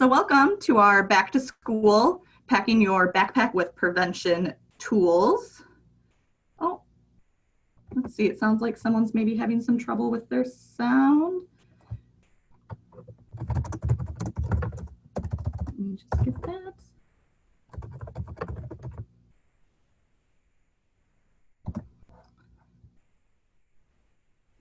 So welcome to our back to school, packing your backpack with prevention tools. Oh, let's see, it sounds like someone's maybe having some trouble with their sound. Let me just get that.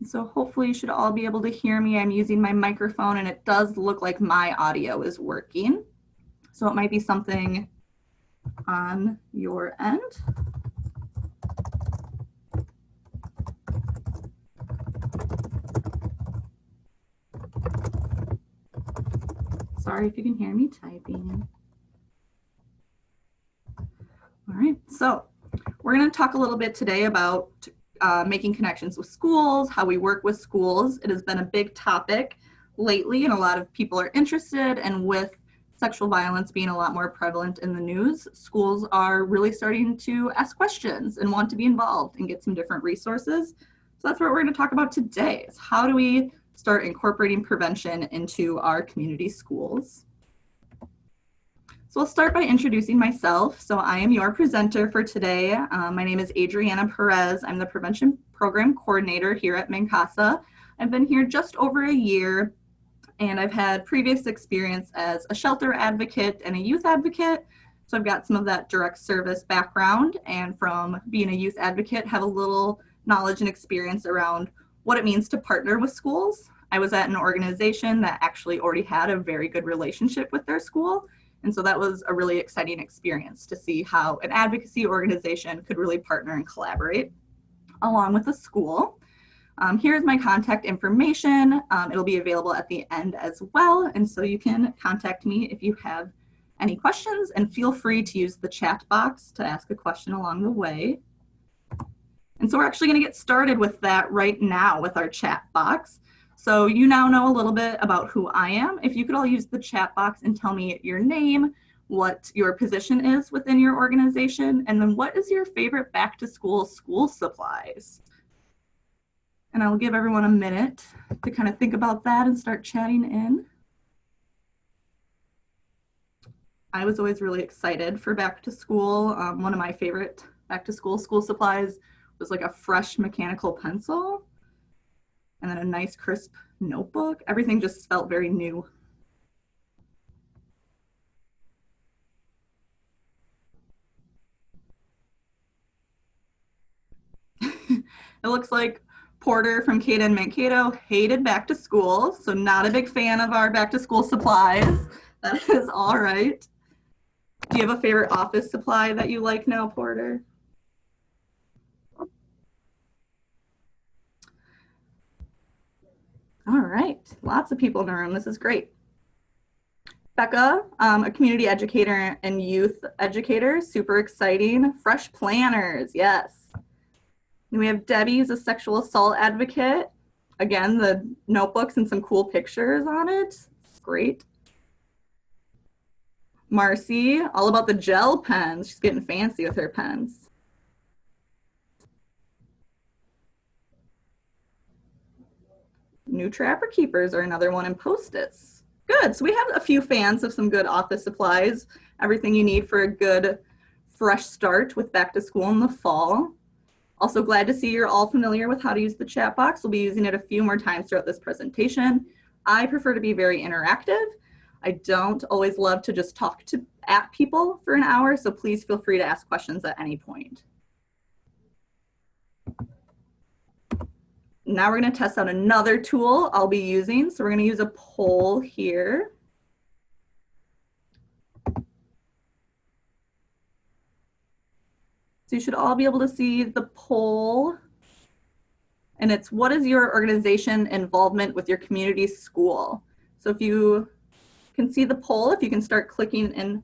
So hopefully you should all be able to hear me. I'm using my microphone and it does look like my audio is working. So it might be something on your end. Sorry if you can hear me typing. All right, so we're going to talk a little bit today about making connections with schools, how we work with schools. It has been a big topic lately and a lot of people are interested, and with sexual violence being a lot more prevalent in the news, schools are really starting to ask questions and want to be involved and get some different resources. So that's what we're going to talk about today, is how do we start incorporating prevention into our community schools. So I'll start by introducing myself. So I am your presenter for today. My name is Adrianna Perez. I'm the Prevention Program Coordinator here at MNCASA. I've been here just over a year, and I've had previous experience as a shelter advocate and a youth advocate. So I've got some of that direct service background, and from being a youth advocate, have a little knowledge and experience around what it means to partner with schools. I was at an organization that actually already had a very good relationship with their school. And so that was a really exciting experience to see how an advocacy organization could really partner and collaborate along with the school. Here's my contact information. It'll be available at the end as well. And so you can contact me if you have any questions, and feel free to use the chat box to ask a question along the way. And so we're actually going to get started with that right now with our chat box. So you now know a little bit about who I am. If you could all use the chat box and tell me your name, what your position is within your organization, and then what is your favorite back to school supplies? And I'll give everyone a minute to kind of think about that and start chatting in. I was always really excited for back to school. One of my favorite back to school supplies was like a fresh mechanical pencil, and then a nice crisp notebook. Everything just felt very new. It looks like Porter from Cato and Mankato hated back to school, so not a big fan of our back to school supplies. That is all right. Do you have a favorite office supply that you like now, Porter? All right, lots of people in the room. This is great. Becca, a community educator and youth educator, super exciting. Fresh planners, yes. And we have Debbie, who's a sexual assault advocate. Again, the notebooks and some cool pictures on it. Great. Marcy, all about the gel pens. She's getting fancy with her pens. New Trapper Keepers are another one, and Post-its. Good, so we have a few fans of some good office supplies. Everything you need for a good fresh start with back to school in the fall. Also glad to see you're all familiar with how to use the chat box. We'll be using it a few more times throughout this presentation. I prefer to be very interactive. I don't always love to just talk at people for an hour, so please feel free to ask questions at any point. Now we're going to test out another tool I'll be using. So we're going to use a poll here. So you should all be able to see the poll. And it's, what is your organization involvement with your community school? So if you can see the poll, if you can start clicking an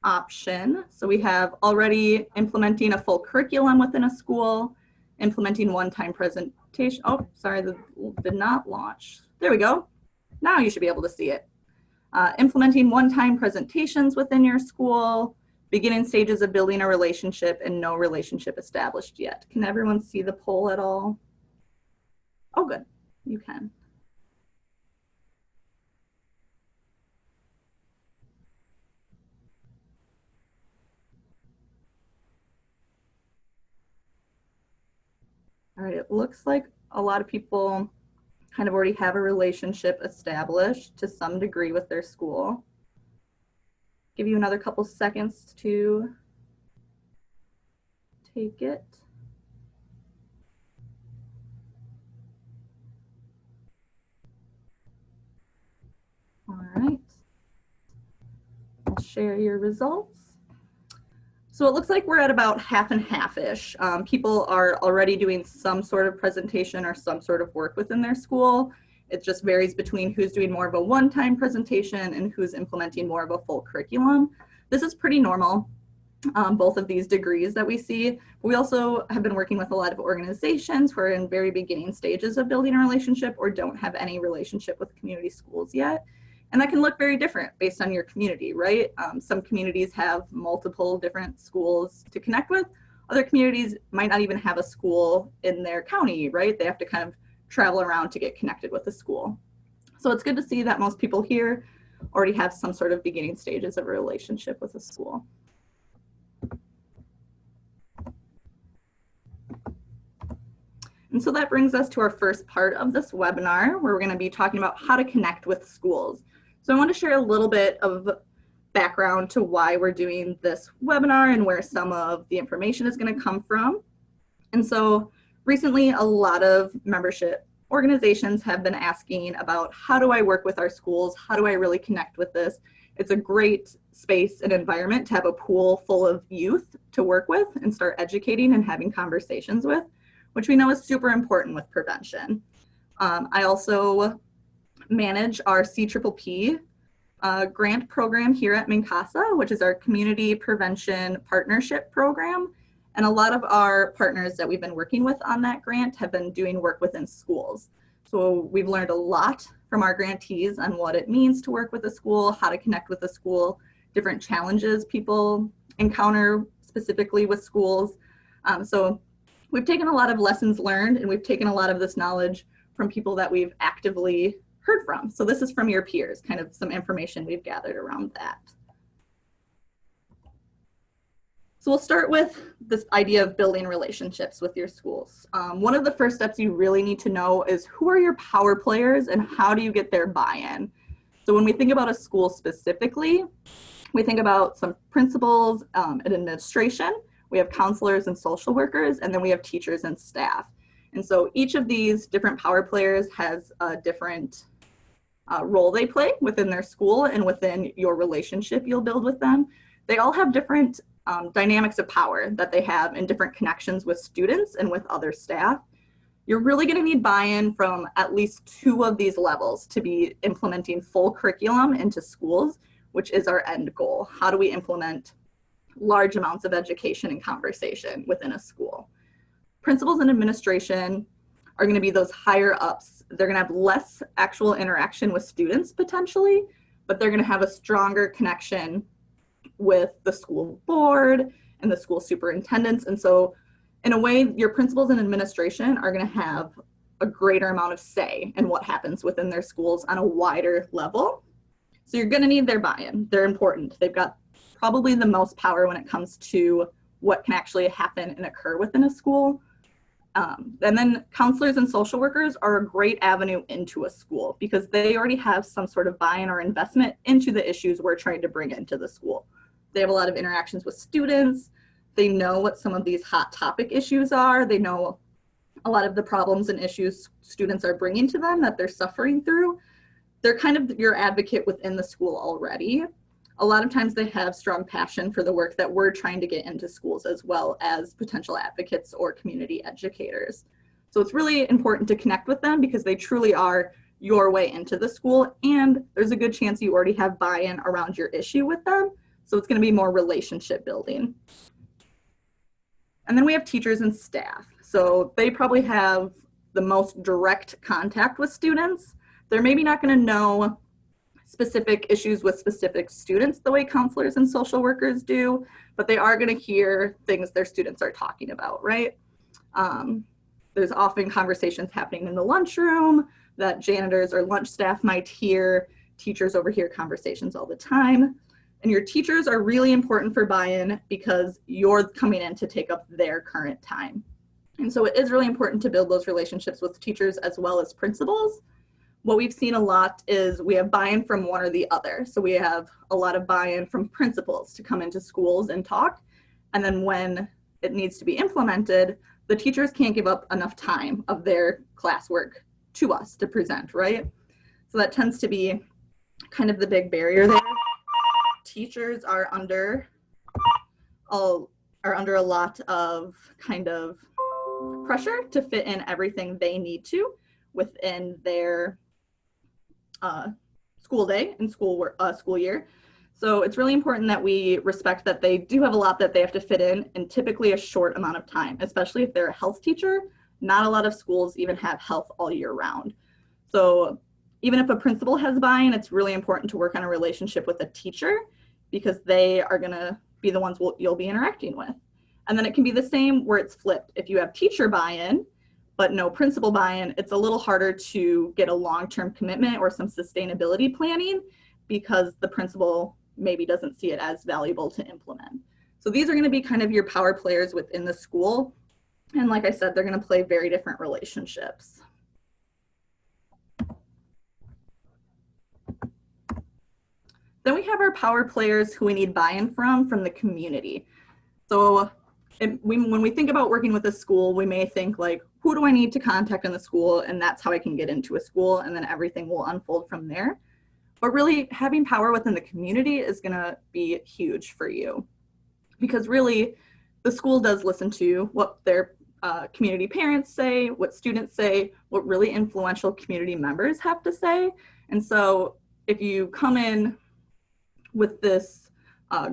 option. So we have already implementing a full curriculum within a school, implementing one-time presentation. Oh, sorry, that did not launch. There we go. Now you should be able to see it. Implementing one-time presentations within your school, beginning stages of building a relationship, and no relationship established yet. Can everyone see the poll at all? Oh, good. You can. right, it looks like a lot of people kind of already have a relationship established to some degree with their school. Give you another couple seconds to take it. All right. I'll share your results. So it looks like we're at about half and half-ish. People are already doing some sort of presentation or some sort of work within their school. It just varies between who's doing more of a one-time presentation and who's implementing more of a full curriculum. This is pretty normal, both of these degrees that we see. We also have been working with a lot of organizations who are in very beginning stages of building a relationship or don't have any relationship with community schools yet. And that can look very different based on your community, right? Some communities have multiple different schools to connect with. Other communities might not even have a school in their county, right? They have to kind of travel around to get connected with a school. So it's good to see that most people here already have some sort of beginning stages of a relationship with a school. And so that brings us to our first part of this webinar, where we're going to be talking about how to connect with schools. So I want to share a little bit of background to why we're doing this webinar and where some of the information is going to come from. And so recently, a lot of membership organizations have been asking about, how do I work with our schools? How do I really connect with this? It's a great space and environment to have a pool full of youth to work with and start educating and having conversations with, which we know is super important with prevention. I also manage our CPPP grant program here at MNCASA, which is our Community Prevention Partnership Program. And a lot of our partners that we've been working with on that grant have been doing work within schools. So we've learned a lot from our grantees on what it means to work with a school, how to connect with a school, different challenges people encounter specifically with schools. So we've taken a lot of lessons learned, and we've taken a lot of this knowledge from people that we've actively heard from. So this is from your peers, kind of some information we've gathered around that. So we'll start with this idea of building relationships with your schools. One of the first steps you really need to know is, who are your power players and how do you get their buy-in? So when we think about a school specifically, we think about some principals and administration. We have counselors and social workers, and then we have teachers and staff. And so each of these different power players has a different role they play within their school and within your relationship you'll build with them. They all have different dynamics of power that they have in different connections with students and with other staff. You're really going to need buy-in from at least two of these levels to be implementing full curriculum into schools, which is our end goal. How do we implement large amounts of education and conversation within a school? Principals and administration are going to be those higher ups. They're going to have less actual interaction with students potentially, but they're going to have a stronger connection with the school board and the school superintendents. And so in a way, your principals and administration are going to have a greater amount of say in what happens within their schools on a wider level. So you're going to need their buy-in. They're important. They've got probably the most power when it comes to what can actually happen and occur within a school. And then counselors and social workers are a great avenue into a school because they already have some sort of buy-in or investment into the issues we're trying to bring into the school. They have a lot of interactions with students. They know what some of these hot topic issues are. They know a lot of the problems and issues students are bringing to them that they're suffering through. They're kind of your advocate within the school already. A lot of times they have strong passion for the work that we're trying to get into schools, as well as potential advocates or community educators. So it's really important to connect with them because they truly are your way into the school, and there's a good chance you already have buy-in around your issue with them. So it's going to be more relationship building. And then we have teachers and staff. So they probably have the most direct contact with students. They're maybe not going to know specific issues with specific students the way counselors and social workers do, but they are going to hear things their students are talking about, right? There's often conversations happening in the lunchroom that janitors or lunch staff might hear. Teachers overhear conversations all the time. And your teachers are really important for buy-in because you're coming in to take up their current time. And so it is really important to build those relationships with teachers as well as principals. What we've seen a lot is we have buy-in from one or the other. So we have a lot of buy-in from principals to come into schools and talk. And then when it needs to be implemented, the teachers can't give up enough time of their classwork to us to present, right? So that tends to be kind of the big barrier there. Teachers are under a lot of kind of pressure to fit in everything they need to within their school day and school year. So it's really important that we respect that they do have a lot that they have to fit in typically a short amount of time, especially if they're a health teacher. Not a lot of schools even have health all year round. So even if a principal has buy-in, it's really important to work on a relationship with a teacher because they are going to be the ones you'll be interacting with. And then it can be the same where it's flipped. If you have teacher buy-in, but no principal buy-in, it's a little harder to get a long-term commitment or some sustainability planning because the principal maybe doesn't see it as valuable to implement. So these are going to be kind of your power players within the school. And like I said, they're going to play very different relationships. Then we have our power players who we need buy-in from the community. So when we think about working with a school, we may think like, who do I need to contact in the school? And that's how I can get into a school, and then everything will unfold from there. But really having power within the community is gonna be huge for you because really the school does listen to what their community parents say, what students say, what really influential community members have to say. And so if you come in with this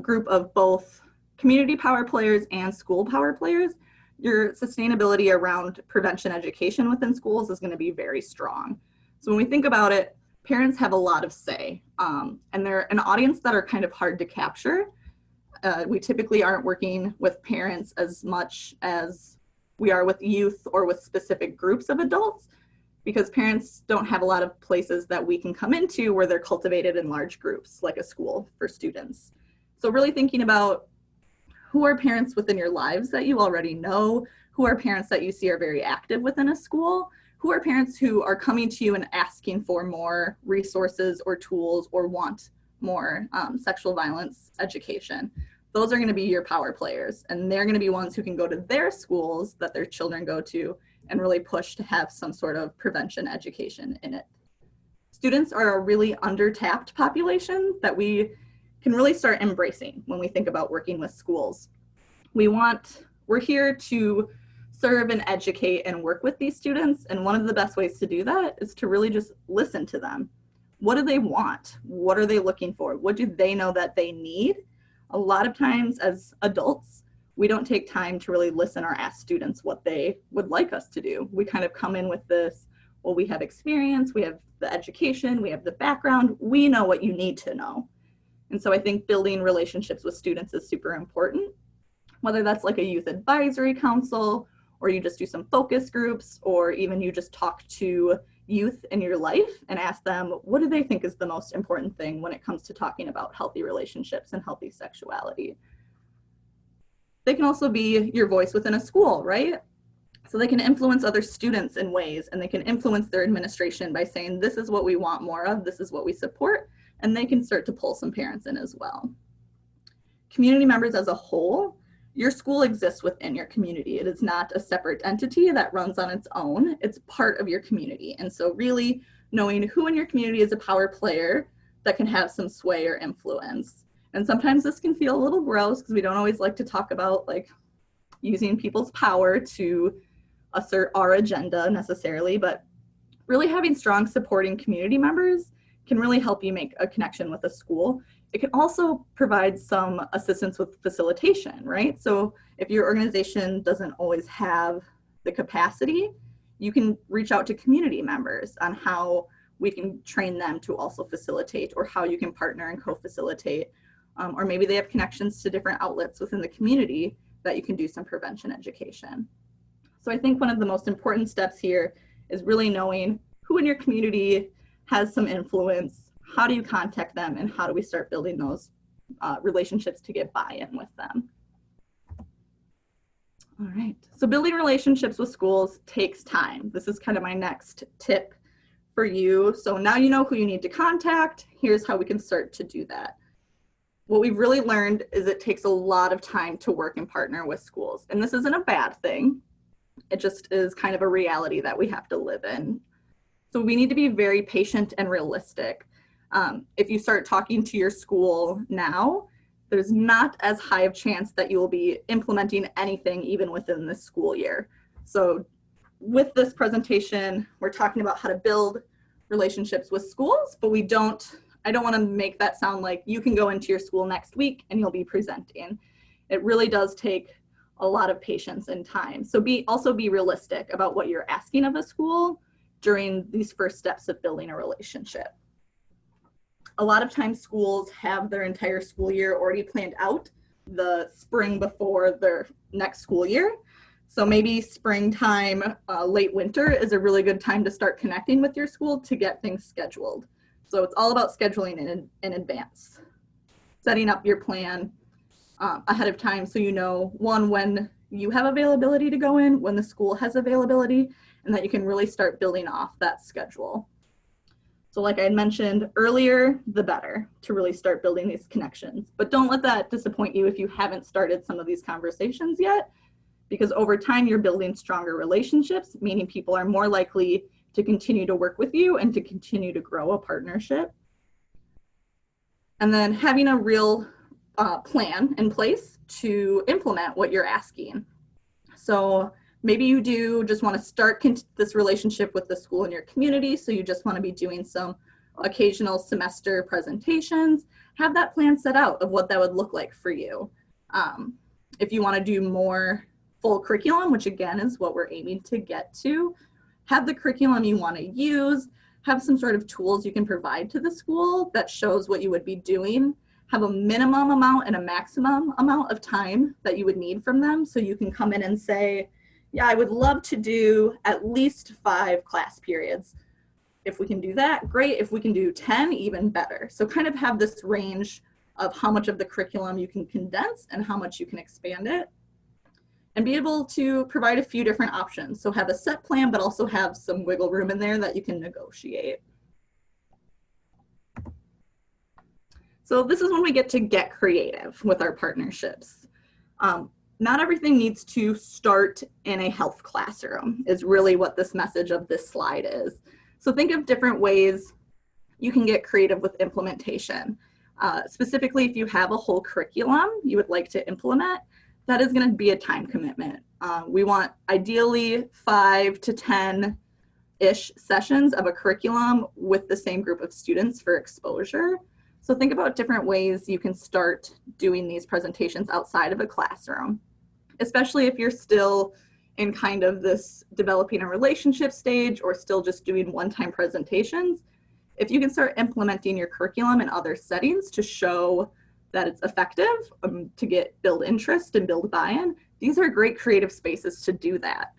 group of both community power players and school power players, your sustainability around prevention education within schools is going to be very strong. So when we think about it, parents have a lot of say, and they're an audience that are kind of hard to capture. We typically aren't working with parents as much as we are with youth or with specific groups of adults because parents don't have a lot of places that we can come into where they're cultivated in large groups, like a school for students. So really thinking about who are parents within your lives that you already know, who are parents that you see are very active within a school, who are parents who are coming to you and asking for more resources or tools or want more sexual violence education. Those are going to be your power players, and they're going to be ones who can go to their schools that their children go to and really push to have some sort of prevention education in it. Students are a really under-tapped population that we can really start embracing when we think about working with schools. We're here to serve and educate and work with these students, and one of the best ways to do that is to really just listen to them. What do they want? What are they looking for? What do they know that they need? A lot of times as adults, we don't take time to really listen or ask students what they would like us to do. We kind of come in with this, well, we have experience, we have the education, we have the background, we know what you need to know. And so I think building relationships with students is super important, whether that's like a youth advisory council, or you just do some focus groups, or even you just talk to youth in your life and ask them, what do they think is the most important thing when it comes to talking about healthy relationships and healthy sexuality? They can also be your voice within a school, right? So they can influence other students in ways, and they can influence their administration by saying, this is what we want more of, this is what we support, and they can start to pull some parents in as well. Community members as a whole, your school exists within your community. It is not a separate entity that runs on its own. It's part of your community. And so really knowing who in your community is a power player that can have some sway or influence. And sometimes this can feel a little gross because we don't always like to talk about like using people's power to assert our agenda necessarily, but really having strong supporting community members can really help you make a connection with a school. It can also provide some assistance with facilitation, right? So if your organization doesn't always have the capacity, you can reach out to community members on how we can train them to also facilitate, or how you can partner and co-facilitate. Or maybe they have connections to different outlets within the community that you can do some prevention education. So I think one of the most important steps here is really knowing who in your community has some influence, how do you contact them, and how do we start building those relationships to get buy-in with them. All right. So building relationships with schools takes time. This is kind of my next tip for you. So now you know who you need to contact. Here's how we can start to do that. What we've really learned is it takes a lot of time to work and partner with schools. And this isn't a bad thing. It just is kind of a reality that we have to live in. So we need to be very patient and realistic. If you start talking to your school now, there's not as high of chance that you will be implementing anything even within this school year. So with this presentation, we're talking about how to build relationships with schools, but I don't want to make that sound like you can go into your school next week and you'll be presenting. It really does take a lot of patience and time. So also be realistic about what you're asking of a school during these first steps of building a relationship. A lot of times schools have their entire school year already planned out the spring before their next school year. So maybe springtime, late winter is a really good time to start connecting with your school to get things scheduled. So it's all about scheduling in advance, setting up your plan ahead of time so you know, one, when you have availability to go in, when the school has availability, and that you can really start building off that schedule. So like I had mentioned earlier, the better to really start building these connections. But don't let that disappoint you if you haven't started some of these conversations yet, because over time you're building stronger relationships, meaning people are more likely to continue to work with you and to continue to grow a partnership. And then having a real plan in place to implement what you're asking. So maybe you do just want to start this relationship with the school in your community. So you just want to be doing some occasional semester presentations. Have that plan set out of what that would look like for you. If you want to do more full curriculum, which again is what we're aiming to get to, have the curriculum you want to use, have some sort of tools you can provide to the school that shows what you would be doing, have a minimum amount and a maximum amount of time that you would need from them. So you can come in and say, yeah, I would love to do at least 5 class periods. If we can do that, great. If we can do 10, even better. So kind of have this range of how much of the curriculum you can condense and how much you can expand it. And be able to provide a few different options. So have a set plan, but also have some wiggle room in there that you can negotiate. So this is when we get creative with our partnerships. Not everything needs to start in a health classroom is really what this message of this slide is. So think of different ways you can get creative with implementation. Specifically, if you have a whole curriculum you would like to implement, that is going to be a time commitment. We want ideally 5 to 10-ish sessions of a curriculum with the same group of students for exposure. So think about different ways you can start doing these presentations outside of a classroom, especially if you're still in kind of this developing a relationship stage or still just doing one-time presentations. If you can start implementing your curriculum in other settings to show that it's effective, to build interest and build buy-in, these are great creative spaces to do that.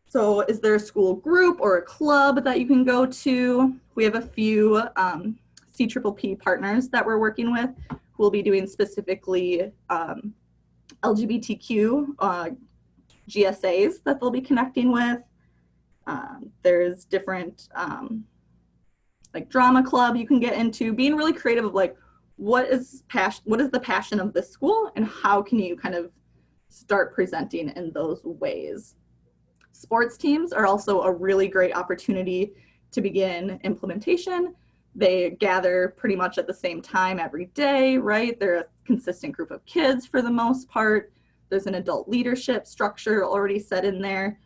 So is there a school group or a club that you can go to? We have a few CPPP partners that we're working with who will be doing specifically LGBTQ GSAs that they'll be connecting with. There's different like drama club you can get into, being really creative of like, what is the passion of this school and how can you kind of start presenting in those ways. Sports teams are also a really great opportunity to begin implementation. They gather pretty much at the same time every day, right? They're a consistent group of kids for the most part. There's an adult leadership structure already set in there.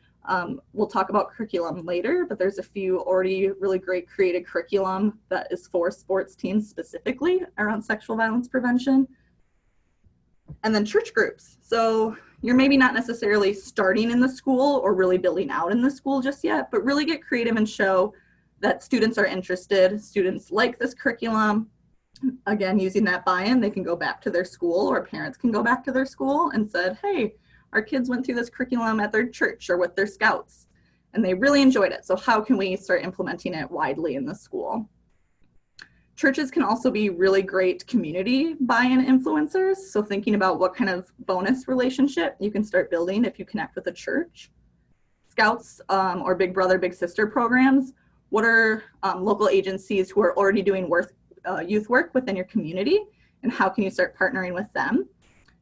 We'll talk about curriculum later, but there's a few already really great created curriculum that is for sports teams specifically around sexual violence prevention. And then church groups. So you're maybe not necessarily starting in the school or really building out in the school just yet, but really get creative and show that students are interested, students like this curriculum. Again, using that buy-in, they can go back to their school or parents can go back to their school and said, hey, our kids went through this curriculum at their church or with their scouts and they really enjoyed it. So how can we start implementing it widely in the school? Churches can also be really great community buy-in influencers. So thinking about what kind of bonus relationship you can start building if you connect with a church. Scouts or Big Brother, Big Sister programs. What are local agencies who are already doing youth work within your community, and how can you start partnering with them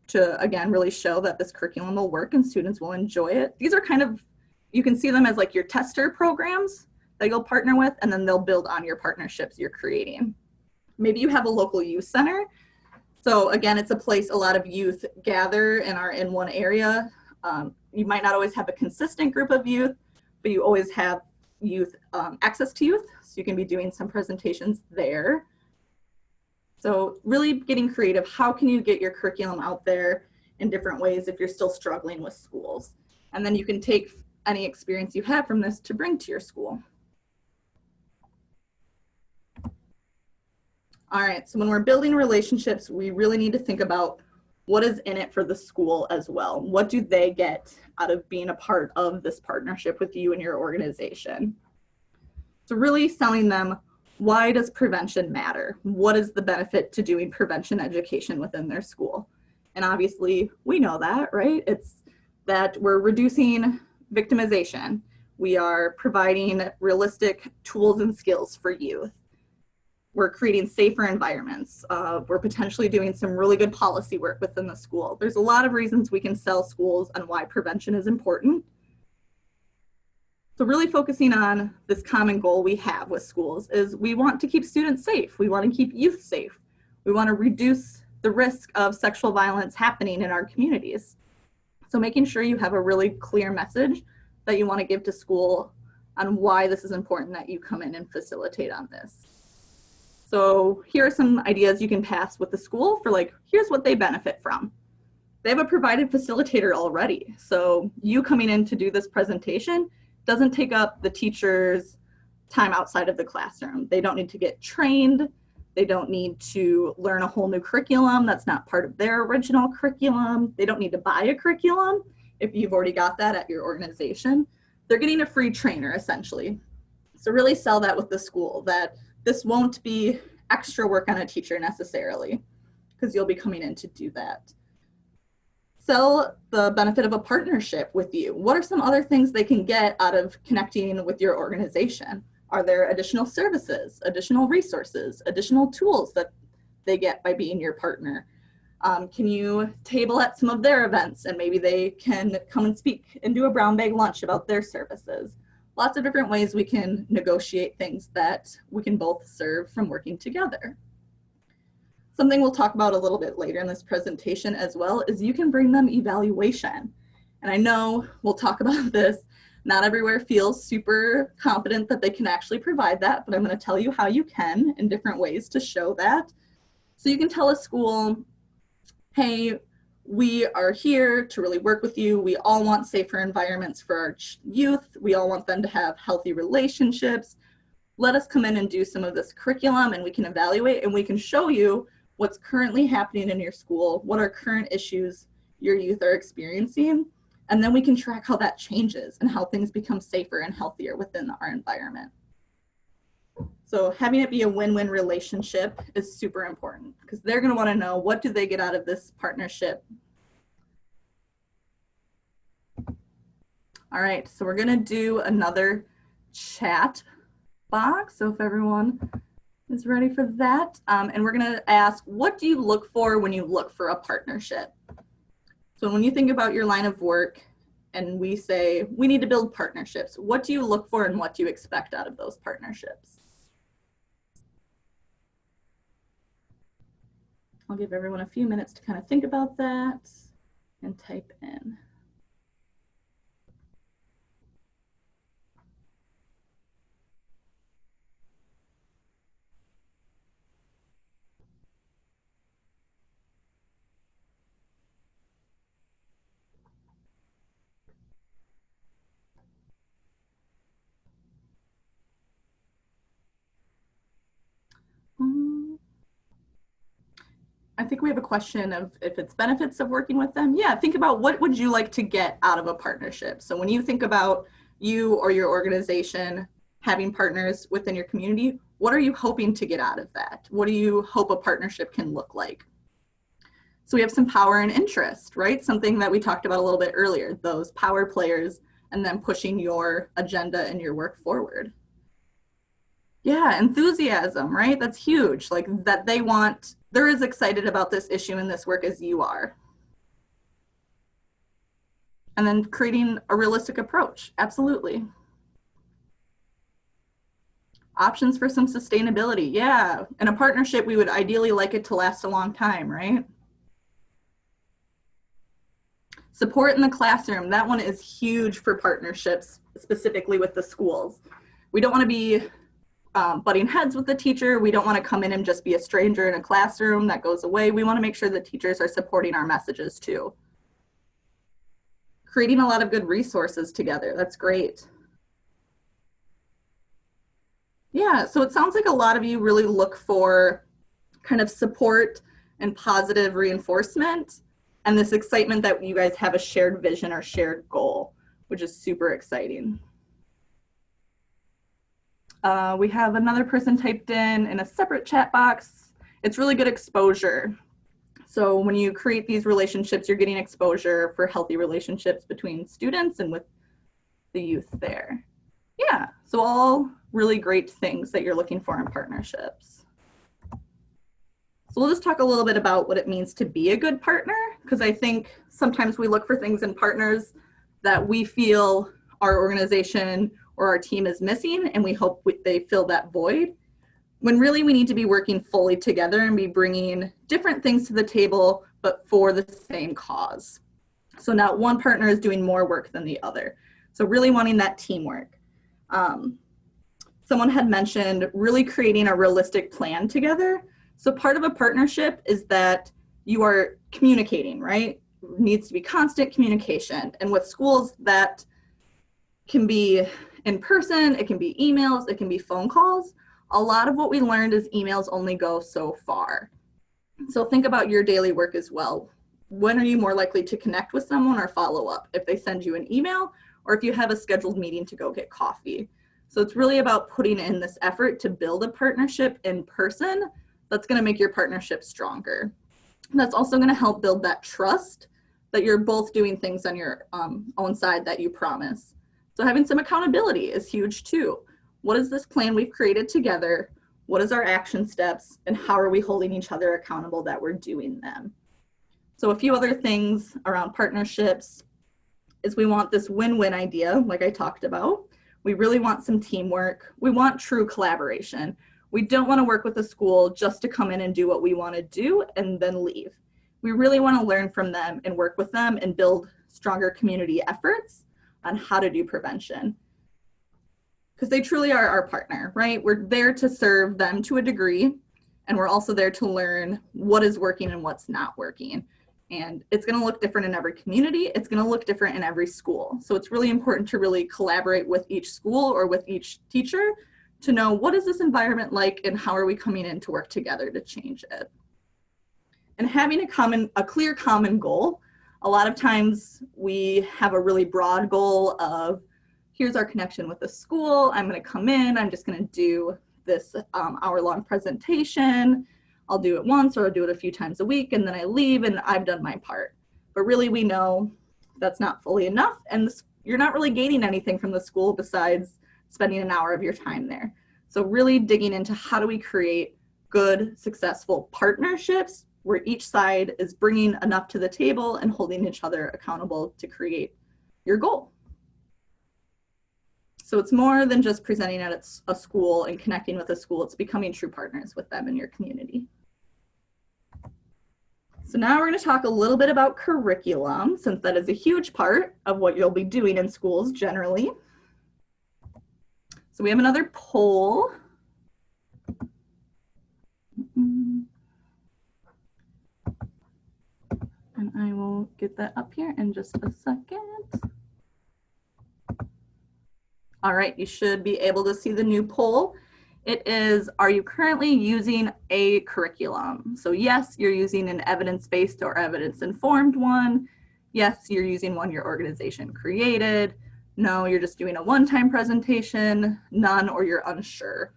to, again, really show that this curriculum will work and students will enjoy it. These are kind of, you can see them as like your tester programs that you'll partner with, and then they'll build on your partnerships you're creating. Maybe you have a local youth center. So again, it's a place a lot of youth gather and are in one area. You might not always have a consistent group of youth, but you always have youth access to youth. So you can be doing some presentations there. So really getting creative. How can you get your curriculum out there in different ways if you're still struggling with schools? And then you can take any experience you have from this to bring to your school. All right, so when we're building relationships, we really need to think about what is in it for the school as well. What do they get out of being a part of this partnership with you and your organization? So really selling them, why does prevention matter? What is the benefit to doing prevention education within their school? And obviously we know that, right? It's that we're reducing victimization. We are providing realistic tools and skills for youth. We're creating safer environments. We're potentially doing some really good policy work within the school. There's a lot of reasons we can sell schools on why prevention is important. So really focusing on this common goal we have with schools is we want to keep students safe. We want to keep youth safe. We want to reduce the risk of sexual violence happening in our communities. So making sure you have a really clear message that you want to give to school on why this is important that you come in and facilitate on this. So here are some ideas you can pass with the school for like, here's what they benefit from. They have a provided facilitator already. So you coming in to do this presentation doesn't take up the teacher's time outside of the classroom. They don't need to get trained. They don't need to learn a whole new curriculum that's not part of their original curriculum. They don't need to buy a curriculum if you've already got that at your organization. They're getting a free trainer essentially. So really sell that with the school, that this won't be extra work on a teacher necessarily, because you'll be coming in to do that. Sell the benefit of a partnership with you. What are some other things they can get out of connecting with your organization? Are there additional services, additional resources, additional tools that they get by being your partner? Can you table at some of their events and maybe they can come and speak and do a brown bag lunch about their services? Lots of different ways we can negotiate things that we can both serve from working together. Something we'll talk about a little bit later in this presentation as well is you can bring them evaluation. And I know we'll talk about this. Not everywhere feels super confident that they can actually provide that, but I'm going to tell you how you can in different ways to show that. So you can tell a school, hey, we are here to really work with you. We all want safer environments for our youth. We all want them to have healthy relationships. Let us come in and do some of this curriculum and we can evaluate and we can show you what's currently happening in your school, what are current issues your youth are experiencing, and then we can track how that changes and how things become safer and healthier within our environment. So having it be a win-win relationship is super important because they're going to want to know, what do they get out of this partnership? All right, so we're going to do another chat box. So if everyone is ready for that, and we're going to ask, what do you look for when you look for a partnership? So when you think about your line of work and we say, we need to build partnerships, what do you look for and what do you expect out of those partnerships? I'll give everyone a few minutes to kind of think about that and type in. I think we have a question of if it's benefits of working with them. Yeah, think about what would you like to get out of a partnership. So when you think about you or your organization having partners within your community, What are you hoping to get out of that? What do you hope a partnership can look like? So we have some power and interest, right? Something that we talked about a little bit earlier, those power players, and then pushing your agenda and your work forward. Yeah, enthusiasm, right? That's huge. Like that they're as excited about this issue and this work as you are. And then creating a realistic approach, absolutely. Options for some sustainability, yeah. In a partnership, we would ideally like it to last a long time, right? Support in the classroom, that one is huge for partnerships, specifically with the schools. We don't want to be butting heads with the teacher. We don't want to come in and just be a stranger in a classroom that goes away. We want to make sure the teachers are supporting our messages too. Creating a lot of good resources together, that's great. Yeah, so it sounds like a lot of you really look for kind of support and positive reinforcement and this excitement that you guys have a shared vision or shared goal, which is super exciting. We have another person typed in a separate chat box. It's really good exposure. So when you create these relationships, you're getting exposure for healthy relationships between students and with the youth there. Yeah, so all really great things that you're looking for in partnerships. So we'll just talk a little bit about what it means to be a good partner, because I think sometimes we look for things in partners that we feel our organization or our team is missing, and we hope they fill that void, when really we need to be working fully together and be bringing different things to the table, but for the same cause. So not one partner is doing more work than the other. So really wanting that teamwork. Someone had mentioned really creating a realistic plan together. So part of a partnership is that you are communicating, right? It needs to be constant communication. And with schools, that can be in person, it can be emails, it can be phone calls. A lot of what we learned is emails only go so far. So think about your daily work as well. When are you more likely to connect with someone or follow up? If they send you an email or if you have a scheduled meeting to go get coffee. So it's really about putting in this effort to build a partnership in person that's going to make your partnership stronger. And that's also going to help build that trust that you're both doing things on your own side that you promise. So having some accountability is huge too. What is this plan we've created together? What is our action steps? And how are we holding each other accountable that we're doing them? So a few other things around partnerships is we want this win-win idea, like I talked about. We really want some teamwork. We want true collaboration. We don't want to work with a school just to come in and do what we want to do and then leave. We really want to learn from them and work with them and build stronger community efforts on how to do prevention. Because they truly are our partner, right? We're there to serve them to a degree, and we're also there to learn what is working and what's not working. And it's going to look different in every community. It's going to look different in every school. So it's really important to really collaborate with each school or with each teacher to know what is this environment like and how are we coming in to work together to change it. And having a clear common goal. A lot of times we have a really broad goal of, here's our connection with the school. I'm going to come in. I'm just going to do this hour-long presentation. I'll do it once or I'll do it a few times a week, and then I leave and I've done my part. But really we know that's not fully enough, and you're not really gaining anything from the school besides spending an hour of your time there. So really digging into how do we create good, successful partnerships where each side is bringing enough to the table and holding each other accountable to create your goal. So it's more than just presenting at a school and connecting with a school. It's becoming true partners with them in your community. So now we're going to talk a little bit about curriculum, since that is a huge part of what you'll be doing in schools generally. So we have another poll. And I will get that up here in just a second. All right, you should be able to see the new poll. It is, are you currently using a curriculum? So yes, you're using an evidence-based or evidence-informed one. Yes, you're using one your organization created. No, you're just doing a one-time presentation. None, or you're unsure.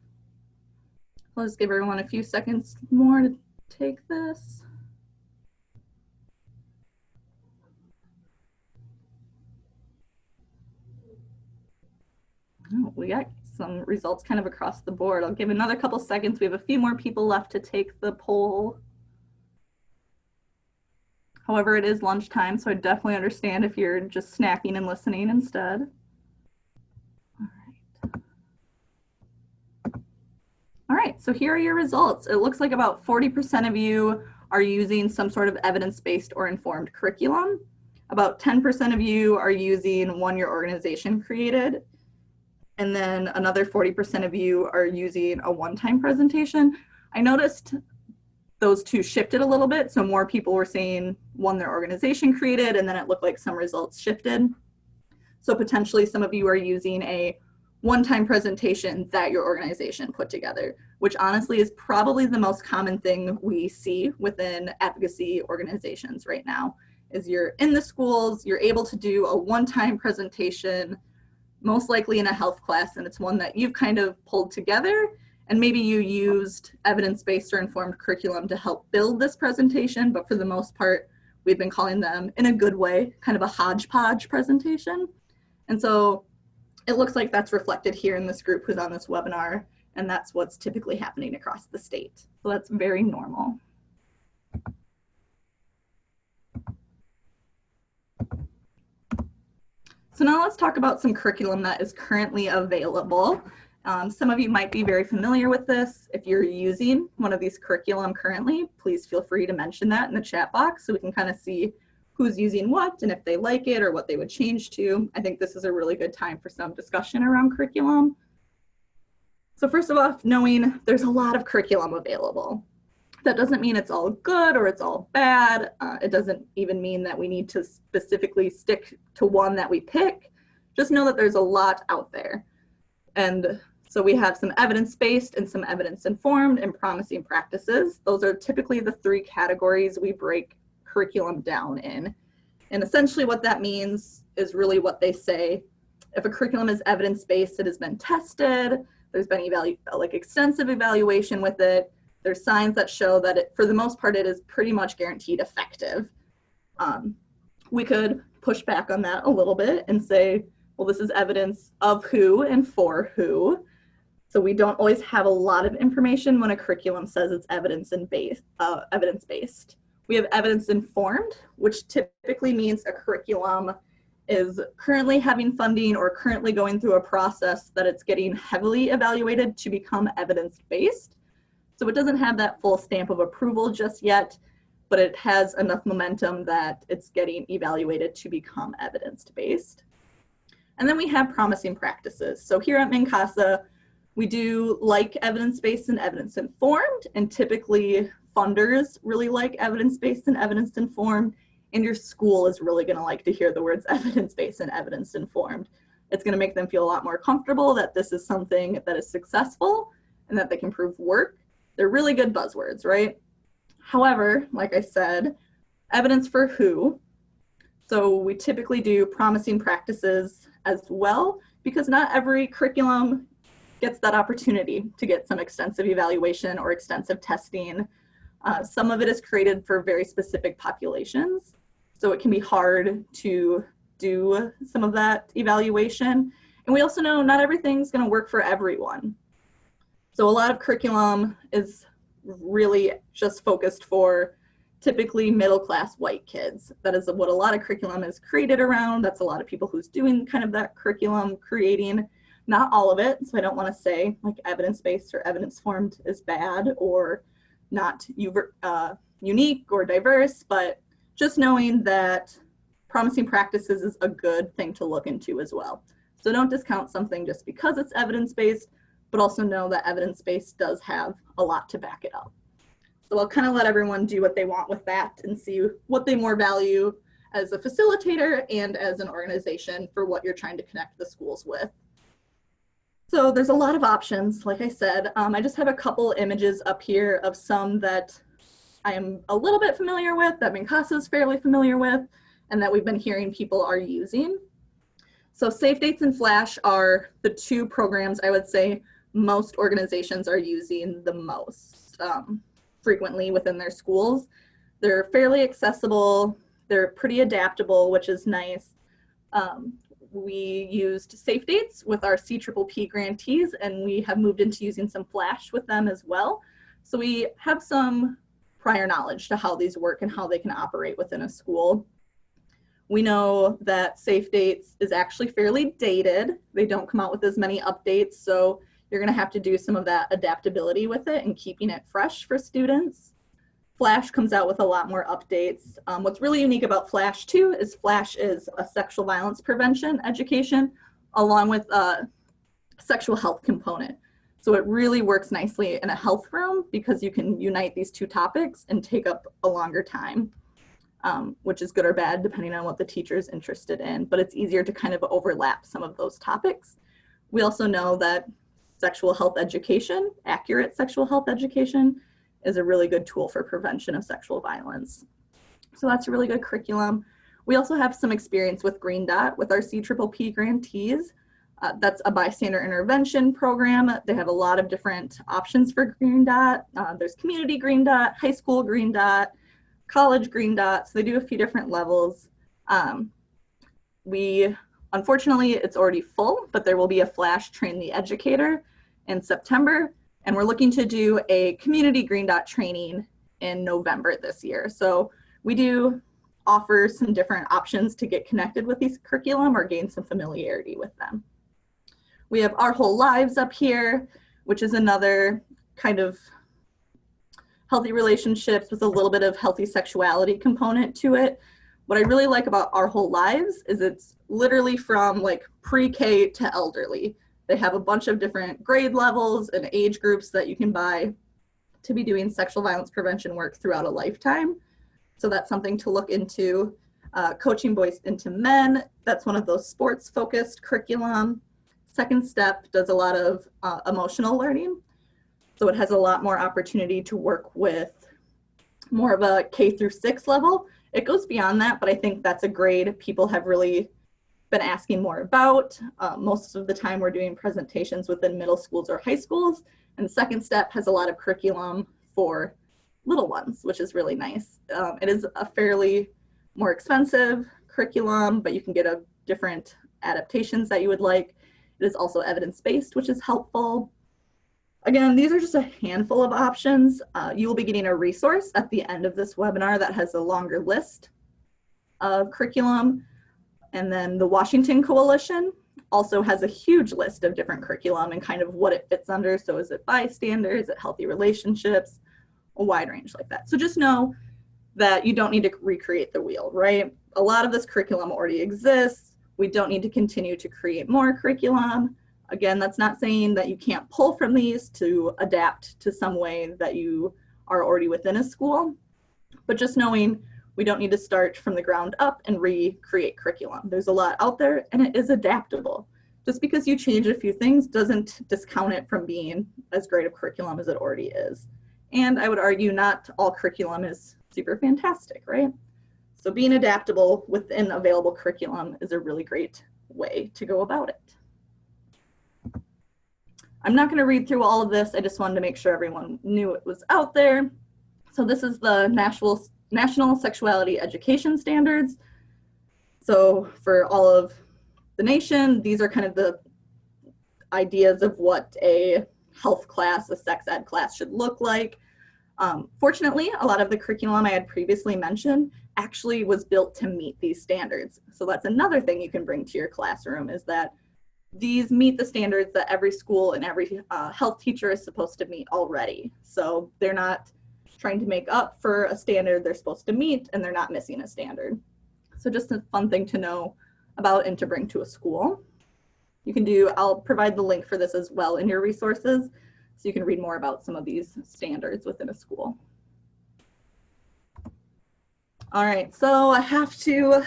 I'll just give everyone a few seconds more to take this. Oh, we got some results kind of across the board. I'll give another couple seconds. We have a few more people left to take the poll. However, it is lunchtime, so I definitely understand if you're just snacking and listening instead. All right, so here are your results. It looks like about 40% of you are using some sort of evidence-based or informed curriculum. About 10% of you are using one your organization created. And then another 40% of you are using a one-time presentation. I noticed those two shifted a little bit. So more people were saying one their organization created, and then it looked like some results shifted. So potentially some of you are using a one-time presentation that your organization put together, which honestly is probably the most common thing we see within advocacy organizations right now, is you're in the schools, you're able to do a one-time presentation, most likely in a health class, and it's one that you've kind of pulled together, and maybe you used evidence-based or informed curriculum to help build this presentation, but for the most part, we've been calling them, in a good way, kind of a hodgepodge presentation. And so it looks like that's reflected here in this group who's on this webinar, and that's what's typically happening across the state. So that's very normal. So now let's talk about some curriculum that is currently available. Some of you might be very familiar with this. If you're using one of these curriculum currently, please feel free to mention that in the chat box so we can kind of see who's using what and if they like it or what they would change to. I think this is a really good time for some discussion around curriculum. So first of all, knowing there's a lot of curriculum available. That doesn't mean it's all good or it's all bad. It doesn't even mean that we need to specifically stick to one that we pick. Just know that there's a lot out there. And so we have some evidence-based and some evidence-informed and promising practices. Those are typically the three categories we break curriculum down in. And essentially what that means is really what they say. If a curriculum is evidence-based, it has been tested, there's been extensive evaluation with it, there's signs that show that it, for the most part, it is pretty much guaranteed effective. We could push back on that a little bit and say, well, this is evidence of who and for who. So we don't always have a lot of information when a curriculum says it's evidence-based. We have evidence-informed, which typically means a curriculum is currently having funding or currently going through a process that it's getting heavily evaluated to become evidence-based. So it doesn't have that full stamp of approval just yet, but it has enough momentum that it's getting evaluated to become evidence-based. And then we have promising practices. So here at MNCASA, we do like evidence-based and evidence-informed, and typically funders really like evidence-based and evidence-informed, and your school is really gonna like to hear the words evidence-based and evidence-informed. It's gonna make them feel a lot more comfortable that this is something that is successful and that they can prove work. They're really good buzzwords, right? However, like I said, evidence for who. So we typically do promising practices as well, because not every curriculum gets that opportunity to get some extensive evaluation or extensive testing. Some of it is created for very specific populations, so it can be hard to do some of that evaluation. And we also know not everything's going to work for everyone. So a lot of curriculum is really just focused for typically middle-class white kids. That is what a lot of curriculum is created around. That's a lot of people who's doing kind of that curriculum creating. Not all of it, so I don't want to say like evidence-based or evidence-formed is bad or not unique or diverse, but just knowing that promising practices is a good thing to look into as well. So don't discount something just because it's evidence-based, but also know that evidence-based does have a lot to back it up. So I'll kind of let everyone do what they want with that and see what they more value as a facilitator and as an organization for what you're trying to connect the schools with. So there's a lot of options, like I said. I just have a couple images up here of some that I am a little bit familiar with, that MNCASA is fairly familiar with, and that we've been hearing people are using. So Safe Dates and Flash are the two programs I would say most organizations are using the most frequently within their schools. They're fairly accessible. They're pretty adaptable, which is nice. We used Safe Dates with our CPPP grantees, and we have moved into using some Flash with them as well. So we have some prior knowledge to how these work and how they can operate within a school. We know that Safe Dates is actually fairly dated. They don't come out with as many updates, so you're going to have to do some of that adaptability with it and keeping it fresh for students. Flash comes out with a lot more updates. What's really unique about Flash too is Flash is a sexual violence prevention education along with a sexual health component. So it really works nicely in a health room because you can unite these two topics and take up a longer time, which is good or bad depending on what the teacher is interested in, but it's easier to kind of overlap some of those topics. We also know that sexual health education, accurate sexual health education, is a really good tool for prevention of sexual violence. So that's a really good curriculum. We also have some experience with Green Dot with our CPPP grantees. That's a bystander intervention program. They have a lot of different options for Green Dot. There's community Green Dot, high school Green Dot, college Green Dot. So they do a few different levels. Unfortunately, it's already full, but there will be a Flash Train the Educator in September. And we're looking to do a community Green Dot training in November this year. So we do offer some different options to get connected with these curriculum or gain some familiarity with them. We have Our Whole Lives up here, which is another kind of healthy relationships with a little bit of healthy sexuality component to it. What I really like about Our Whole Lives is it's literally from like pre-K to elderly. They have a bunch of different grade levels and age groups that you can buy to be doing sexual violence prevention work throughout a lifetime. So that's something to look into. Coaching Boys into Men, that's one of those sports-focused curriculum. Second Step does a lot of emotional learning. So it has a lot more opportunity to work with more of a K through 6 level. It goes beyond that, but I think that's a grade people have really been asking more about. Most of the time we're doing presentations within middle schools or high schools, and Second Step has a lot of curriculum for little ones, which is really nice. It is a fairly more expensive curriculum, but you can get a different adaptations that you would like. It is also evidence-based, which is helpful. Again, these are just a handful of options. You will be getting a resource at the end of this webinar that has a longer list of curriculum. And then the Washington Coalition also has a huge list of different curriculum and kind of what it fits under. So is it bystander, is it healthy relationships, a wide range like that. So just know that you don't need to recreate the wheel, right? A lot of this curriculum already exists. We don't need to continue to create more curriculum. Again, that's not saying that you can't pull from these to adapt to some way that you are already within a school, but just knowing we don't need to start from the ground up and recreate curriculum. There's a lot out there and it is adaptable. Just because you change a few things doesn't discount it from being as great of curriculum as it already is. And I would argue not all curriculum is super fantastic, right? So being adaptable within available curriculum is a really great way to go about it. I'm not going to read through all of this. I just wanted to make sure everyone knew it was out there. So this is the National Sexuality Education Standards. So for all of the nation, these are kind of the ideas of what a health class, a sex ed class should look like. Fortunately, a lot of the curriculum I had previously mentioned actually was built to meet these standards. So that's another thing you can bring to your classroom, is that these meet the standards that every school and every health teacher is supposed to meet already. So they're not trying to make up for a standard they're supposed to meet, and they're not missing a standard. So just a fun thing to know about and to bring to a school. You can do, I'll provide the link for this as well in your resources, so you can read more about some of these standards within a school. All right, so I have to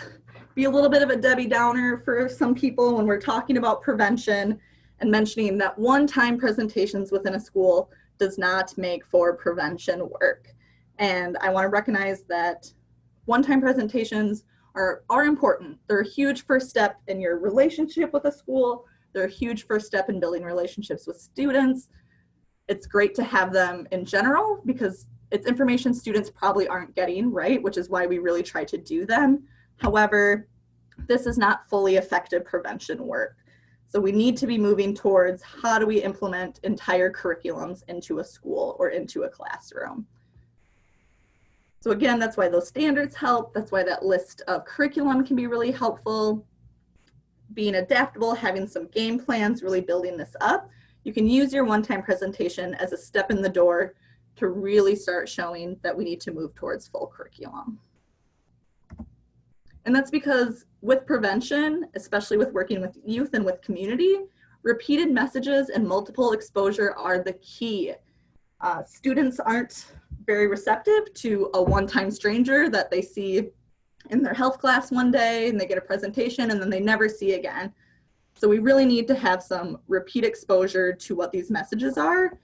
be a little bit of a Debbie Downer for some people when we're talking about prevention and mentioning that one-time presentations within a school does not make for prevention work. And I want to recognize that one-time presentations are important. They're a huge first step in your relationship with a school, They're a huge first step in building relationships with students. It's great to have them in general because it's information students probably aren't getting, right? Which is why we really try to do them. However, this is not fully effective prevention work. So we need to be moving towards how do we implement entire curriculums into a school or into a classroom. So again, that's why those standards help. That's why that list of curriculum can be really helpful. Being adaptable, having some game plans, really building this up. You can use your one-time presentation as a step in the door to really start showing that we need to move towards full curriculum. And that's because with prevention, especially with working with youth and with community, repeated messages and multiple exposure are the key. Students aren't very receptive to a one-time stranger that they see in their health class one day and they get a presentation and then they never see again. So we really need to have some repeat exposure to what these messages are,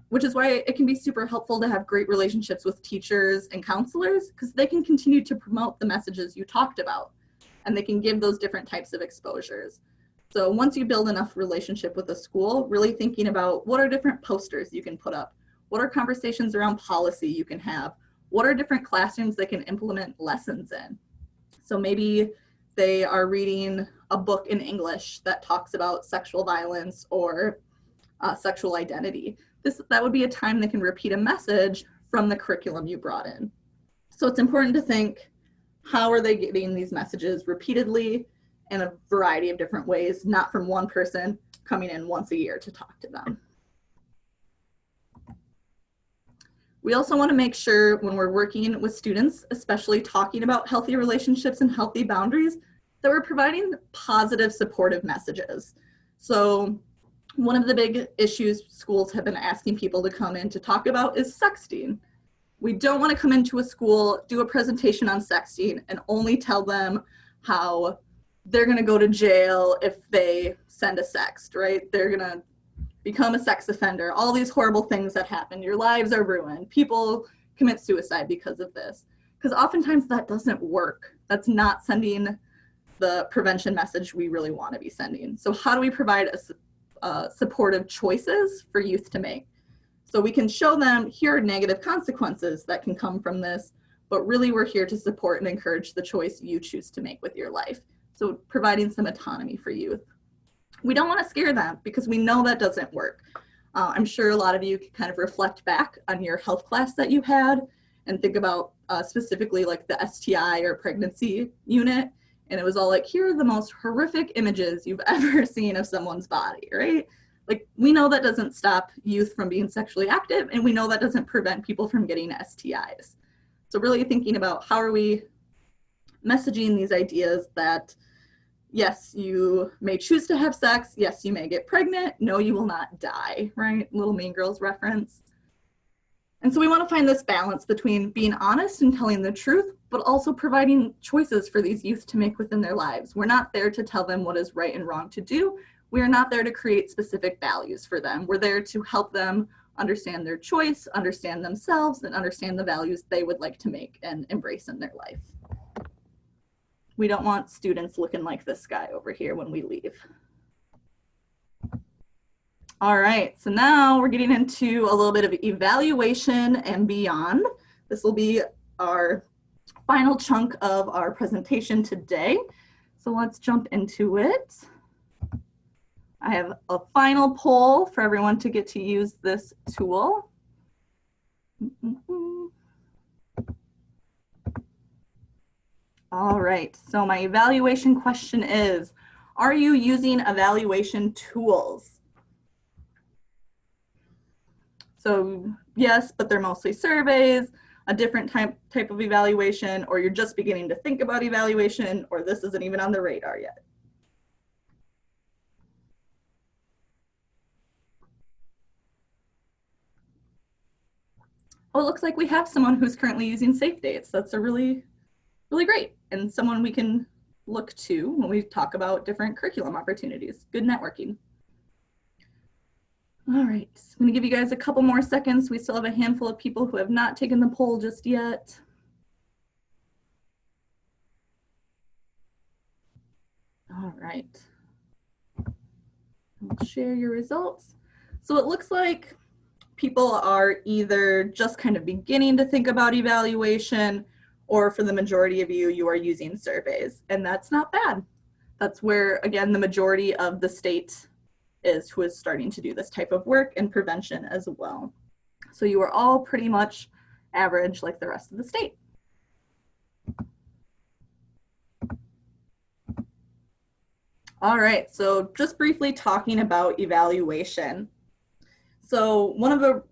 which is why it can be super helpful to have great relationships with teachers and counselors because they can continue to promote the messages you talked about and they can give those different types of exposures. So once you build enough relationship with a school, really thinking about what are different posters you can put up, what are conversations around policy you can have, what are different classrooms they can implement lessons in. So maybe they are reading a book in English that talks about sexual violence or sexual identity. That would be a time they can repeat a message from the curriculum you brought in. So it's important to think, how are they getting these messages repeatedly in a variety of different ways, not from one person coming in once a year to talk to them. We also want to make sure when we're working with students, especially talking about healthy relationships and healthy boundaries, that we're providing positive, supportive messages. So one of the big issues schools have been asking people to come in to talk about is sexting. We don't want to come into a school, do a presentation on sexting, and only tell them how they're going to go to jail if they send a sext, right? They're going to become a sex offender, all these horrible things that happen. Your lives are ruined. People commit suicide because of this. Because oftentimes that doesn't work. That's not sending the prevention message we really want to be sending. So how do we provide supportive choices for youth to make? So we can show them, here are negative consequences that can come from this, but really we're here to support and encourage the choice you choose to make with your life. So providing some autonomy for youth. We don't want to scare them because we know that doesn't work. I'm sure a lot of you can kind of reflect back on your health class that you had and think about specifically like the STI or pregnancy unit. And it was all like, here are the most horrific images you've ever seen of someone's body, right? Like, we know that doesn't stop youth from being sexually active, and we know that doesn't prevent people from getting STIs. So really thinking about how are we messaging these ideas that yes, you may choose to have sex. Yes, you may get pregnant. No, you will not die, right? Little Mean Girls reference. And so we want to find this balance between being honest and telling the truth, but also providing choices for these youth to make within their lives. We're not there to tell them what is right and wrong to do. We are not there to create specific values for them. We're there to help them understand their choice, understand themselves, and understand the values they would like to make and embrace in their life. We don't want students looking like this guy over here when we leave. All right, so now we're getting into a little bit of evaluation and beyond. This will be our final chunk of our presentation today. So let's jump into it. I have a final poll for everyone to get to use this tool. All right, so my evaluation question is, are you using evaluation tools? So yes, but they're mostly surveys, a different type of evaluation, or you're just beginning to think about evaluation, or this isn't even on the radar yet. Well, it looks like we have someone who's currently using Safe Dates. That's a really great, and someone we can look to when we talk about different curriculum opportunities. Good networking. All right, I'm going to give you guys a couple more seconds. We still have a handful of people who have not taken the poll just yet. All right. I'll share your results. So it looks like people are either just kind of beginning to think about evaluation, or for the majority of you, you are using surveys, and that's not bad. That's where, again, the majority of the state is who is starting to do this type of work and prevention as well. So you are all pretty much average like the rest of the state. All right, so just briefly talking about evaluation. So one of the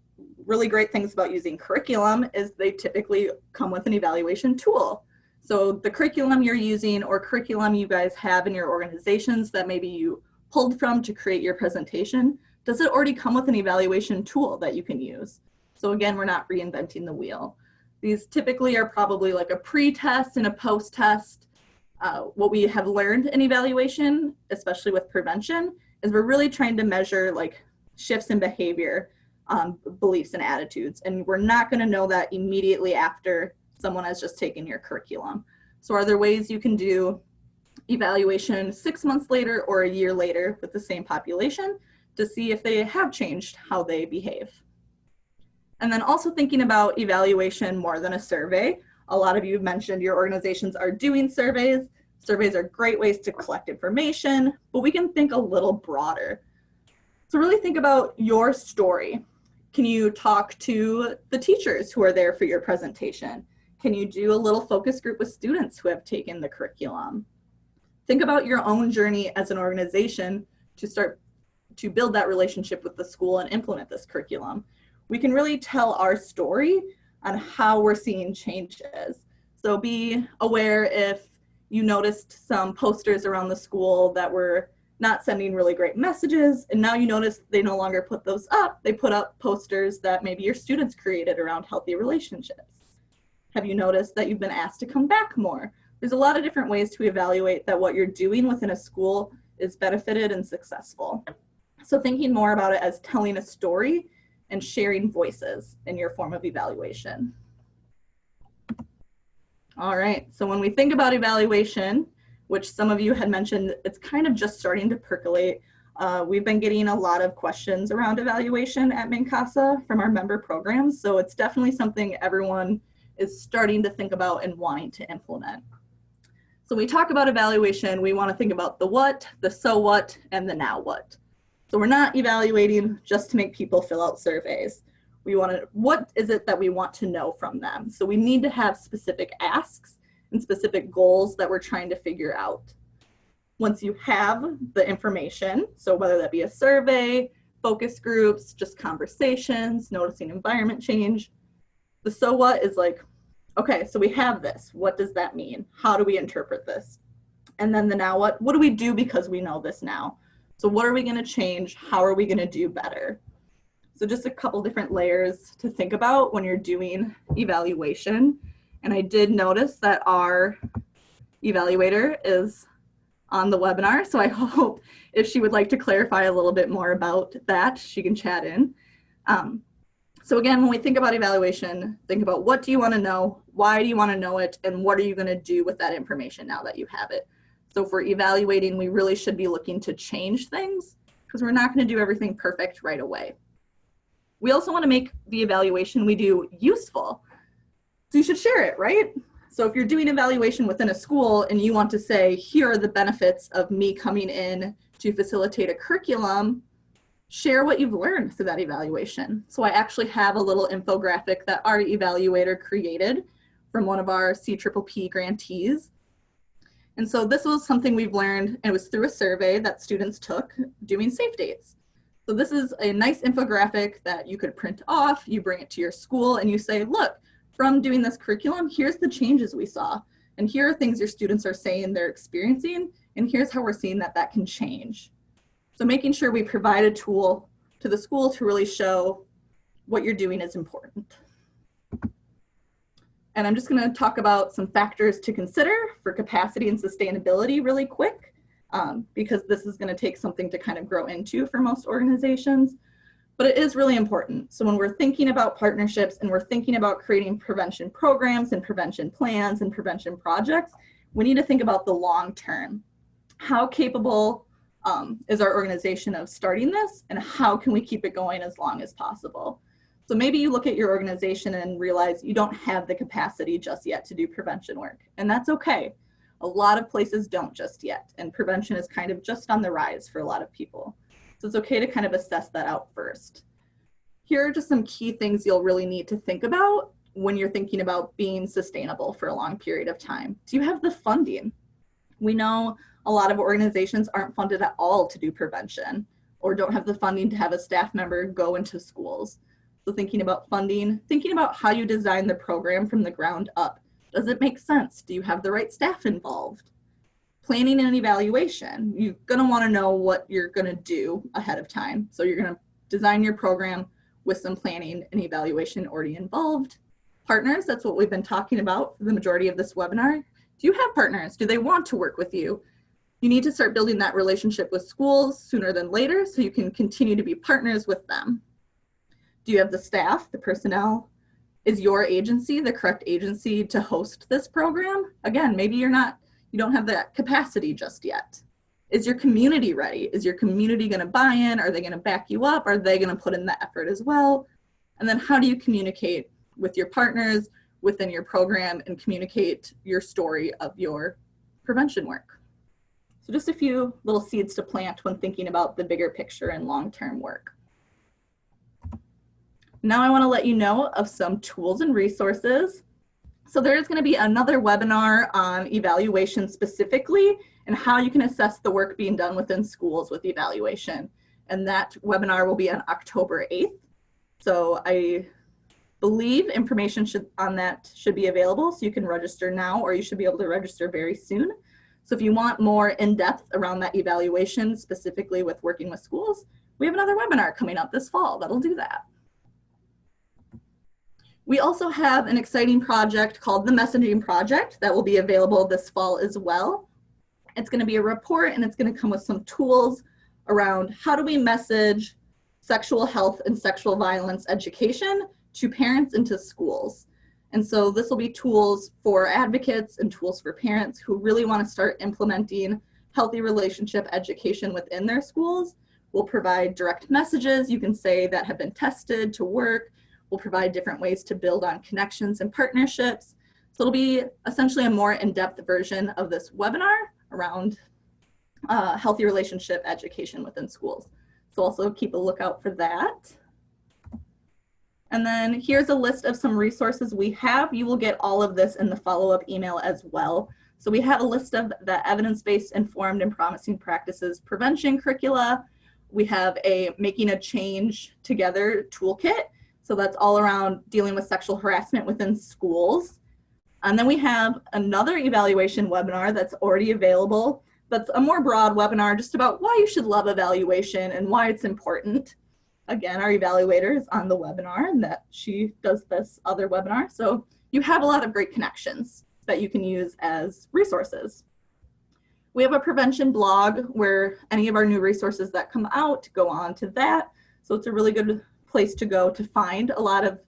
really great things about using curriculum is they typically come with an evaluation tool. So the curriculum you're using or curriculum you guys have in your organizations that maybe you pulled from to create your presentation, does it already come with an evaluation tool that you can use? So again, we're not reinventing the wheel. These typically are probably like a pre-test and a post-test. What we have learned in evaluation, especially with prevention, is we're really trying to measure like shifts in behavior, beliefs and attitudes. And we're not going to know that immediately after someone has just taken your curriculum. So are there ways you can do evaluation 6 months later or a year later with the same population to see if they have changed how they behave? And then also thinking about evaluation more than a survey. A lot of you have mentioned your organizations are doing surveys. Surveys are great ways to collect information, but we can think a little broader. So really think about your story. Can you talk to the teachers who are there for your presentation? Can you do a little focus group with students who have taken the curriculum? Think about your own journey as an organization to start to build that relationship with the school and implement this curriculum. We can really tell our story on how we're seeing changes. So be aware if you noticed some posters around the school that were not sending really great messages, and now you notice they no longer put those up. They put up posters that maybe your students created around healthy relationships. Have you noticed that you've been asked to come back more? There's a lot of different ways to evaluate that what you're doing within a school is benefited and successful. So thinking more about it as telling a story and sharing voices in your form of evaluation. All right, so when we think about evaluation, which some of you had mentioned, it's kind of just starting to percolate. We've been getting a lot of questions around evaluation at MNCASA from our member programs, so it's definitely something everyone is starting to think about and wanting to implement. So when we talk about evaluation, we want to think about the what, the so what, and the now what. So we're not evaluating just to make people fill out surveys. We want to, what is it that we want to know from them? So we need to have specific asks and specific goals that we're trying to figure out. Once you have the information, so whether that be a survey, focus groups, just conversations, noticing environment change, the so what is like, okay, so we have this. What does that mean? How do we interpret this? And then the now what do we do because we know this now? So what are we going to change? How are we going to do better? So just a couple different layers to think about when you're doing evaluation. And I did notice that our evaluator is on the webinar, so I hope if she would like to clarify a little bit more about that, she can chat in. So again, when we think about evaluation, think about what do you want to know, why do you want to know it, and what are you going to do with that information now that you have it. So if we're evaluating, we really should be looking to change things because we're not going to do everything perfect right away. We also want to make the evaluation we do useful. So you should share it, right? So if you're doing evaluation within a school and you want to say, here are the benefits of me coming in to facilitate a curriculum, share what you've learned through that evaluation. So I actually have a little infographic that our evaluator created from one of our CPPP grantees. And so this was something we've learned, and it was through a survey that students took doing safe dates. So this is a nice infographic that you could print off, you bring it to your school and you say, look, from doing this curriculum, here's the changes we saw. And here are things your students are saying they're experiencing, and here's how we're seeing that that can change. So making sure we provide a tool to the school to really show what you're doing is important. And I'm just going to talk about some factors to consider for capacity and sustainability really quick, because this is going to take something to kind of grow into for most organizations. But it is really important. So when we're thinking about partnerships and we're thinking about creating prevention programs and prevention plans and prevention projects, we need to think about the long term. How capable is our organization of starting this, and how can we keep it going as long as possible? So maybe you look at your organization and realize you don't have the capacity just yet to do prevention work, and that's okay. A lot of places don't just yet, and prevention is kind of just on the rise for a lot of people. So it's okay to kind of assess that out first. Here are just some key things you'll really need to think about when you're thinking about being sustainable for a long period of time. Do you have the funding? We know a lot of organizations aren't funded at all to do prevention, or don't have the funding to have a staff member go into schools. So thinking about funding, thinking about how you design the program from the ground up. Does it make sense? Do you have the right staff involved? Planning and evaluation. You're gonna wanna know what you're gonna do ahead of time. So you're gonna design your program with some planning and evaluation already involved. Partners, that's what we've been talking about for the majority of this webinar. Do you have partners? Do they want to work with you? You need to start building that relationship with schools sooner than later so you can continue to be partners with them. Do you have the staff, the personnel? Is your agency the correct agency to host this program? Again, maybe you don't have that capacity just yet. Is your community ready? Is your community gonna buy in? Are they gonna back you up? Are they gonna put in the effort as well? And then how do you communicate with your partners within your program and communicate your story of your prevention work? So just a few little seeds to plant when thinking about the bigger picture and long-term work. Now I want to let you know of some tools and resources. So there's going to be another webinar on evaluation specifically and how you can assess the work being done within schools with evaluation. And that webinar will be on October 8th. So I believe information on that should be available, so you can register now, or you should be able to register very soon. So if you want more in-depth around that evaluation, specifically with working with schools, we have another webinar coming up this fall that'll do that. We also have an exciting project called the Messaging Project that will be available this fall as well. It's going to be a report, and it's going to come with some tools around how do we message sexual health and sexual violence education to parents and to schools. And so this will be tools for advocates and tools for parents who really want to start implementing healthy relationship education within their schools. We'll provide direct messages, you can say, that have been tested to work. We'll provide different ways to build on connections and partnerships. So it'll be essentially a more in-depth version of this webinar around healthy relationship education within schools. So also keep a lookout for that. And then here's a list of some resources we have. You will get all of this in the follow-up email as well. So we have a list of the evidence-based, informed, and promising practices prevention curricula. We have a Making a Change Together toolkit. So that's all around dealing with sexual harassment within schools. And then we have another evaluation webinar that's already available. That's a more broad webinar just about why you should love evaluation and why it's important. Again, our evaluator is on the webinar, and that she does this other webinar. So you have a lot of great connections that you can use as resources. We have a prevention blog where any of our new resources that come out go on to that. So it's a really good place to go to find a lot of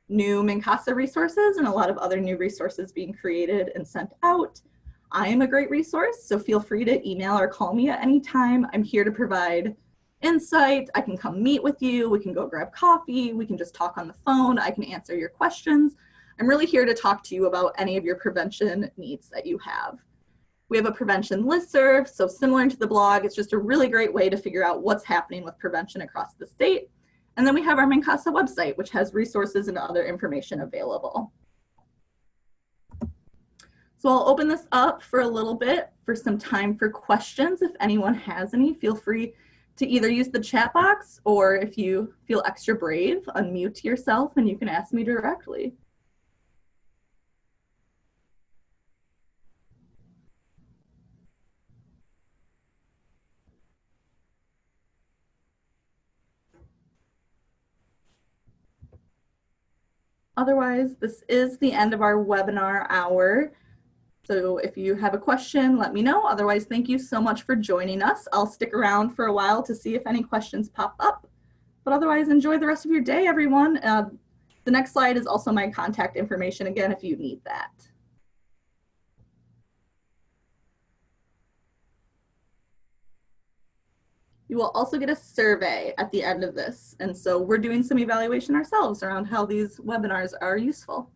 new MNCASA resources and a lot of other new resources being created and sent out. I am a great resource, so feel free to email or call me at any time. I'm here to provide insight. I can come meet with you. We can go grab coffee. We can just talk on the phone. I can answer your questions. I'm really here to talk to you about any of your prevention needs that you have. We have a prevention listserv, so similar to the blog, it's just a really great way to figure out what's happening with prevention across the state. And then we have our MNCASA website, which has resources and other information available. So I'll open this up for a little bit for some time for questions. If anyone has any, feel free to either use the chat box, or if you feel extra brave, unmute yourself and you can ask me directly. Otherwise, this is the end of our webinar hour. So if you have a question, let me know. Otherwise, thank you so much for joining us. I'll stick around for a while to see if any questions pop up. But otherwise, enjoy the rest of your day, everyone. The next slide is also my contact information, again, if you need that. You will also get a survey at the end of this. And so we're doing some evaluation ourselves around how these webinars are useful.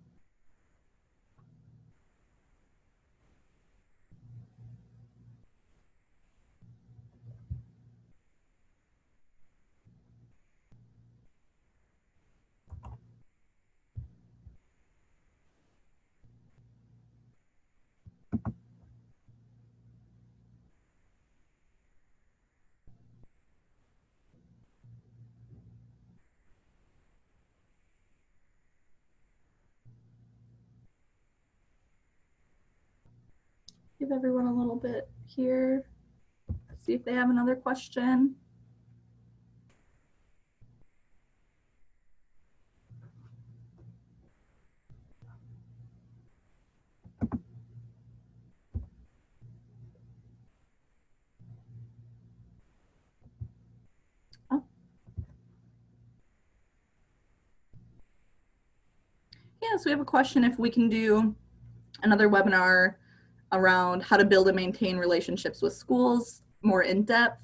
Give everyone a little bit here. See if they have another question. Oh. Yeah, so we have a question if we can do another webinar around how to build and maintain relationships with schools more in depth.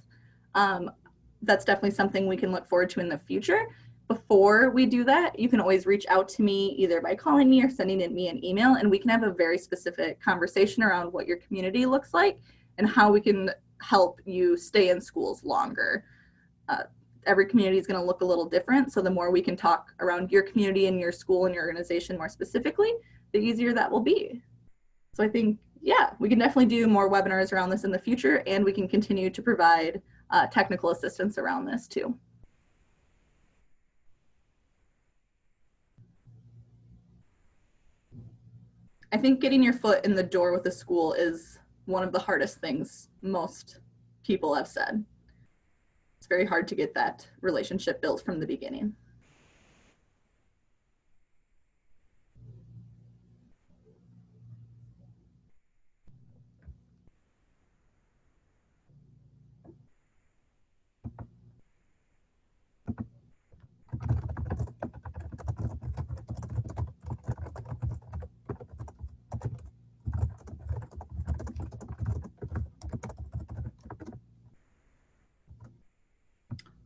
That's definitely something we can look forward to in the future. Before we do that, you can always reach out to me either by calling me or sending me an email, and we can have a very specific conversation around what your community looks like and how we can help you stay in schools longer. Every community is going to look a little different, so the more we can talk around your community and your school and your organization more specifically, the easier that will be. So I think, yeah, we can definitely do more webinars around this in the future, and we can continue to provide technical assistance around this too. I think getting your foot in the door with a school is one of the hardest things most people have said. It's very hard to get that relationship built from the beginning.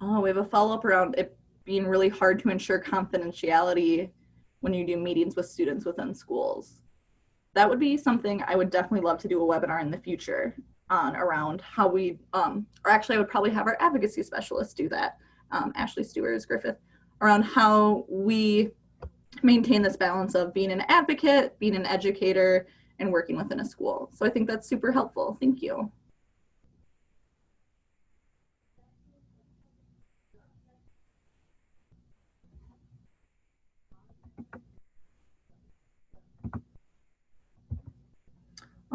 Oh, we have a follow-up around it being really hard to ensure confidentiality when you do meetings with students within schools. That would be something I would definitely love to do a webinar in the future on around how we, or actually I would probably have our advocacy specialist do that, Ashley Stewart-Griffith, around how we maintain this balance of being an advocate, being an educator, and working within a school. So I think that's super helpful. Thank you.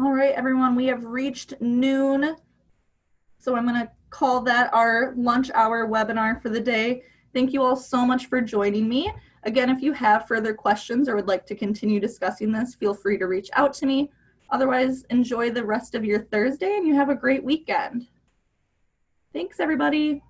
All right, everyone, we have reached noon. So I'm going to call that our lunch hour webinar for the day. Thank you all so much for joining me. Again, if you have further questions or would like to continue discussing this, feel free to reach out to me. Otherwise, enjoy the rest of your Thursday and you have a great weekend. Thanks, everybody.